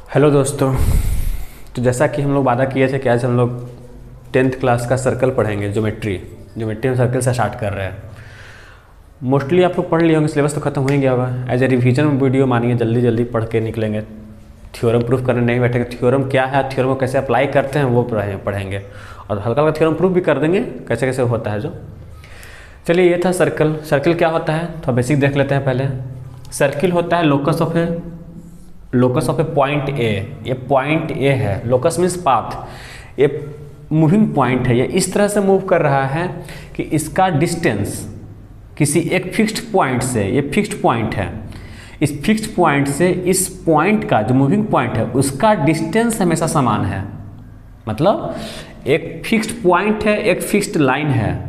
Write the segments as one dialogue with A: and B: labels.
A: Hello दोस्तों। तो जैसा कि हम लोग वादा किए थे कि आज हम लोग 10th क्लास का सर्कल पढ़ेंगे। ज्योमेट्री में सर्कल से स्टार्ट कर रहे हैं। मोस्टली आप लोग पढ़ लिए होंगे, सिलेबस तो खत्म हो ही गया होगा। एज ए रिवीजन वीडियो मानिए, जल्दी जल्दी पढ़ के निकलेंगे। थ्योरम प्रूफ करने नहीं बैठेंगे। थ्योरम क्या है, थ्योरम को कैसे अप्लाई करते हैं वो पढ़ेंगे, और हल्का हल्का थ्योरम प्रूफ भी कर देंगे कैसे कैसे होता है जो। चलिए, ये था सर्कल। सर्कल क्या होता है तो बेसिक देख लेते हैं पहले। सर्किल होता है locus of A point A. ये पॉइंट ए है। Locus means path. ये मूविंग पॉइंट है। ये इस तरह से मूव कर रहा है कि इसका डिस्टेंस किसी एक फिक्स्ड पॉइंट से, ये फिक्स्ड पॉइंट है, इस फिक्स्ड पॉइंट से इस पॉइंट का जो मूविंग पॉइंट है उसका डिस्टेंस हमेशा समान है। मतलब एक फिक्स्ड पॉइंट है, एक फिक्स्ड लाइन है।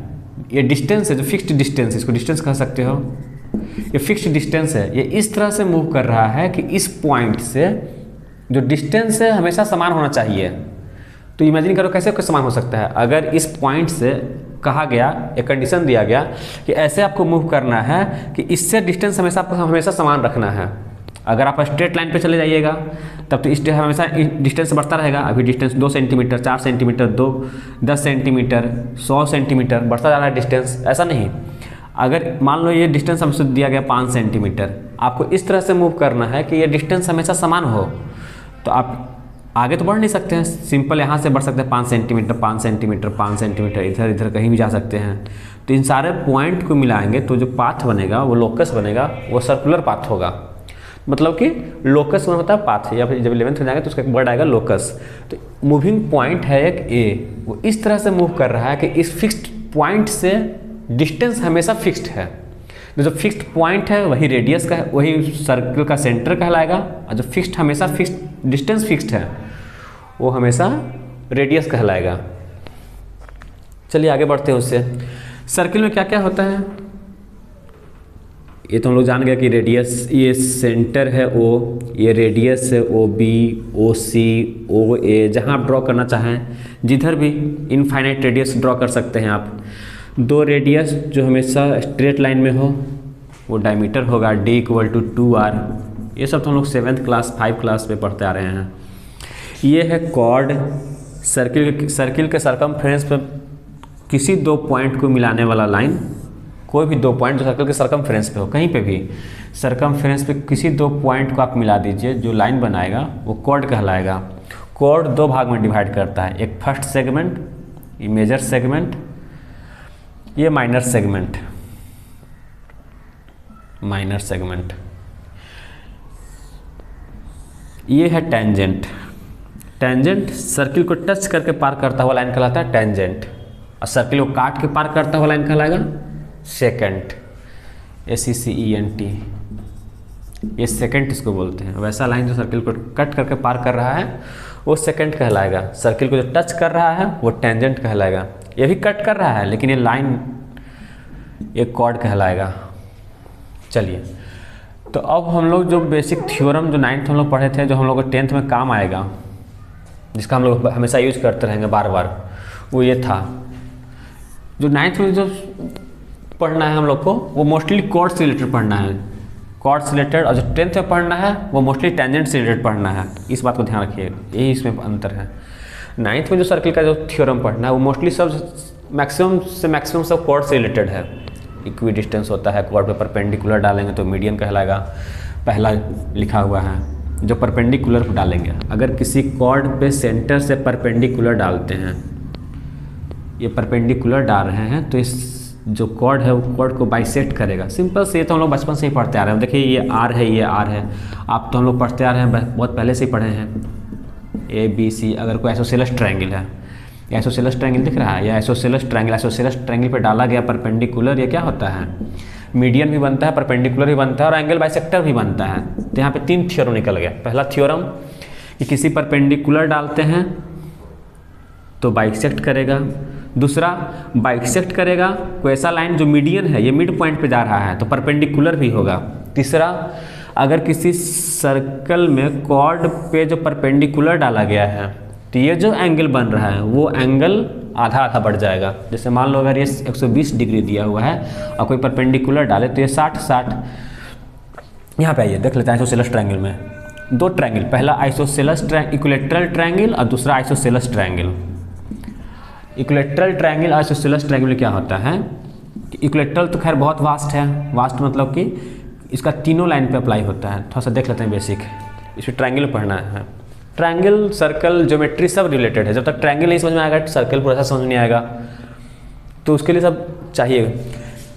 A: ये डिस्टेंस है, जो फिक्स्ड डिस्टेंस, इसको डिस्टेंस कह सकते हो। ये फिक्स्ड डिस्टेंस है। ये इस तरह से मूव कर रहा है कि इस पॉइंट से जो डिस्टेंस है हमेशा समान होना चाहिए। तो इमेजिन करो कैसे समान हो सकता है। अगर इस पॉइंट से कहा गया, एक कंडीशन दिया गया कि ऐसे आपको मूव करना है कि इससे डिस्टेंस हमेशा समान रखना है। अगर आप स्ट्रेट लाइन पे चले जाइएगा तब तो इस हमेशा डिस्टेंस बढ़ता रहेगा। अभी distance 2 centimetre, 4 centimetre, 10 centimetre, 100 centimetre बढ़ता जा रहा है डिस्टेंस। ऐसा नहीं। अगर मान लो ये डिस्टेंस हमसे दिया गया 5 सेंटीमीटर, आपको इस तरह से मूव करना है कि ये डिस्टेंस हमेशा समान हो, तो आप आगे तो बढ़ नहीं सकते हैं। सिंपल यहाँ से बढ़ सकते हैं 5 सेंटीमीटर, 5 सेंटीमीटर, 5 सेंटीमीटर, इधर इधर कहीं भी जा सकते हैं। तो इन सारे पॉइंट को मिलाएंगे तो जो पाथ बनेगा, वो लोकस बनेगा, वो सर्कुलर पाथ होगा। मतलब कि लोकस में होता है पाथ, या फिर जब 11th में जाएंगे तो उसका एक वर्ड आएगा लोकस। तो मूविंग पॉइंट है एक ए, वो इस तरह से मूव कर रहा है कि इस फिक्स्ड पॉइंट से डिस्टेंस हमेशा फिक्स्ड है। जो फिक्स्ड पॉइंट है वही रेडियस का है, वही सर्कल का सेंटर कहलाएगा। और जो फिक्स्ड हमेशा फिक्स्ड डिस्टेंस फिक्स्ड है वो हमेशा रेडियस कहलाएगा। चलिए आगे बढ़ते हैं उससे। सर्कल में क्या क्या होता है ये तो हम लोग जान गए कि रेडियस, ये सेंटर है ओ, ये रेडियस है ओ बी, ओ सी, ओ ए। जहाँ आप ड्रॉ करना चाहें, जिधर भी इनफाइनाइट रेडियस ड्रॉ कर सकते हैं आप। 2 रेडियस जो हमेशा स्ट्रेट लाइन में हो वो डायमीटर होगा, d = 2r। ये सब तो हम लोग 7th क्लास 5 क्लास में पढ़ते आ रहे हैं। ये है कॉर्ड। सर्किल के सरकमफ्रेंस पे किसी 2 पॉइंट को मिलाने वाला लाइन, कोई भी 2 पॉइंट जो सर्कल के सरकमफ्रेंस पे हो, कहीं पे भी सरकमफ्रेंस पे किसी 2 पॉइंट को आप मिला दीजिए, जो लाइन बनाएगा वो कॉर्ड कहलाएगा। कॉर्ड 2 भाग में डिवाइड करता है, एक फर्स्ट सेगमेंट, ये मेजर सेगमेंट, ये माइनर सेगमेंट। ये है टेंजेंट। टेंजेंट सर्किल को टच करके पार करता हुआ लाइन कहलाता है टेंजेंट, और सर्किल को काट के पार करता हुआ लाइन कहलाएगा सेकेंट। SECENT, ये सेकेंट इसको बोलते हैं। वैसा लाइन जो सर्किल को कट करके पार कर रहा है वो सेकेंट कहलाएगा। सर्किल को जो टच कर रहा है वो टेंजेंट कहलाएगा। ये भी कट कर रहा है लेकिन ये लाइन एक कॉर्ड कहलाएगा। चलिए, तो अब हम लोग जो बेसिक थ्योरम जो 9th हम लोग पढ़े थे, जो हम लोग को 10th में काम आएगा, जिसका हम लोग हमेशा यूज करते रहेंगे बार बार, वो ये था। जो 9th में जो पढ़ना है हम लोग को वो मोस्टली कॉर्ड से रिलेटेड पढ़ना है, कॉर्ड से रिलेटेड। और जो 10th में पढ़ना है वो मोस्टली टेंजेंट से रिलेटेड पढ़ना है। इस बात को ध्यान रखिएगा, यही इसमें अंतर है। 9th में जो सर्किल का जो थ्योरम पढ़ना है वो मोस्टली सब मैक्सिमम सब कॉर्ड से रिलेटेड है। इक्वी डिस्टेंस होता है, कॉर्ड पे परपेंडिकुलर डालेंगे तो मीडियन कहलाएगा, पहला लिखा हुआ है। जो परपेंडिकुलर डालेंगे, अगर किसी कॉर्ड पे सेंटर से परपेंडिकुलर डालते हैं, ये परपेंडिकुलर डाल रहे हैं तो इस जो कॉर्ड है वो कॉर्ड को बाइसेक्ट करेगा। सिंपल से, ये तो हम लोग बचपन से ही पढ़ते आ रहे हैं। देखिए ये आर है, ये आर है, आप तो हम लोग पढ़ते आ रहे हैं, बहुत पहले से ही पढ़े हैं। ABC, अगर कोई आइसोसेलेस ट्रायंगल है, आइसोसेलेस ट्रायंगल दिख रहा है, या आइसोसेलेस ट्रायंगल पे डाला गया परपेंडिकुलर, ये क्या होता है, मीडियन भी बनता है, परपेंडिकुलर भी बनता है, और एंगल बाइसेक्टर भी बनता है। तो यहाँ पे 3 थ्योरम निकल गया। पहला थ्योरम कि किसी परपेंडिकुलर डालते हैं तो बाइसेक्ट करेगा। दूसरा, बाइसेक्ट करेगा कोई ऐसा लाइन जो मीडियन है, ये मिड पॉइंट पे जा रहा है तो परपेंडिकुलर भी होगा। तीसरा, अगर किसी सर्कल में कॉर्ड पे जो परपेंडिकुलर डाला गया है तो ये जो एंगल बन रहा है वो एंगल आधा आधा बढ़ जाएगा। जैसे मान लो अगर ये 120 डिग्री दिया हुआ है और कोई परपेंडिकुलर डाले तो ये 60 60। यहाँ पे आइए देख लेते हैं आइसोसेलेस ट्रायंगल में। दो ट्रायंगल, पहला आइसोसेलेस इक्विलैटरल ट्रायंगल और दूसरा isosceles triangle. Equilateral triangle isosceles triangle में क्या होता है कि इक्विलैटरल तो खैर बहुत वास्ट है, वास्ट मतलब कि इसका तीनों लाइन पे अप्लाई होता है। थोड़ा सा देख लेते हैं बेसिक, इसमें ट्रायंगल पढ़ना है। ट्रायंगल, सर्कल, ज्योमेट्री सब रिलेटेड है। जब तक ट्रायंगल नहीं समझ में आएगा सर्कल पूरा समझ नहीं आएगा, तो उसके लिए सब चाहिए।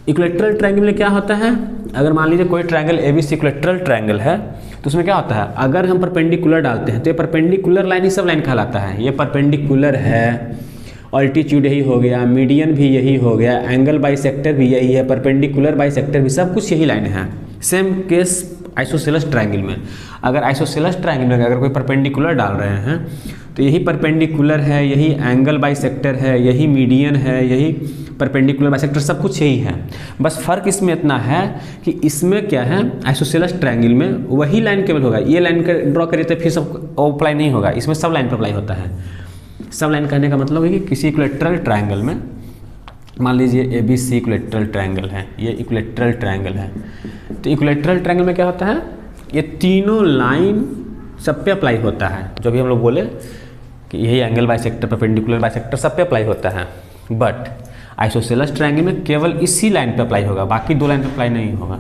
A: इक्विलैटरल ट्रायंगल में क्या होता है, अगर मान लीजिए कोई ट्रायंगल ABC इक्विलैटरल ट्रायंगल है तो उसमें क्या होता है, अगर हम परपेंडिकुलर डालते हैं तो ये परपेंडिकुलर लाइन ही सब लाइन कहलाता है। ये परपेंडिकुलर है, ऑल्टीट्यूड यही हो गया, मीडियन भी यही हो गया, एंगल बाइसेक्टर भी यही है, परपेंडिकुलर बाइसेक्टर भी, सब कुछ यही लाइन है। सेम केस आइसोसेलेस ट्रायंगल में, अगर आइसोसेलेस ट्रायंगल में अगर कोई परपेंडिकुलर डाल रहे हैं तो यही परपेंडिकुलर है, यही एंगल बाइसेक्टर है, यही मीडियन है, यही परपेंडिकुलर बाइसेक्टर, सब कुछ यही है। बस फर्क इसमें इतना है कि इसमें क्या है, आइसोसेलेस ट्रायंगल में वही लाइन केवल होगा, ये लाइन ड्रॉ करिए तो फिर सब अप्लाई नहीं होगा, इसमें सब लाइन पर अप्लाई होता है। सब लाइन कहने का मतलब है कि किसी इक्विलैटरल ट्रायंगल में, मान लीजिए ABC इक्विलैटरल ट्रायंगल है, ये इक्विलैटरल ट्रायंगल है, तो इक्विलैटरल ट्रायंगल में क्या होता है, ये तीनों लाइन सब पे अप्लाई होता है। जो भी हम लोग बोले कि यही एंगल बाइसेक्टर, परपेंडिकुलर बाइसेक्टर सब पे अप्लाई होता है। बट आइसोसेलेस ट्रायंगल में केवल इसी लाइन पे अप्लाई होगा, बाकी दो लाइन पे अप्लाई नहीं होगा।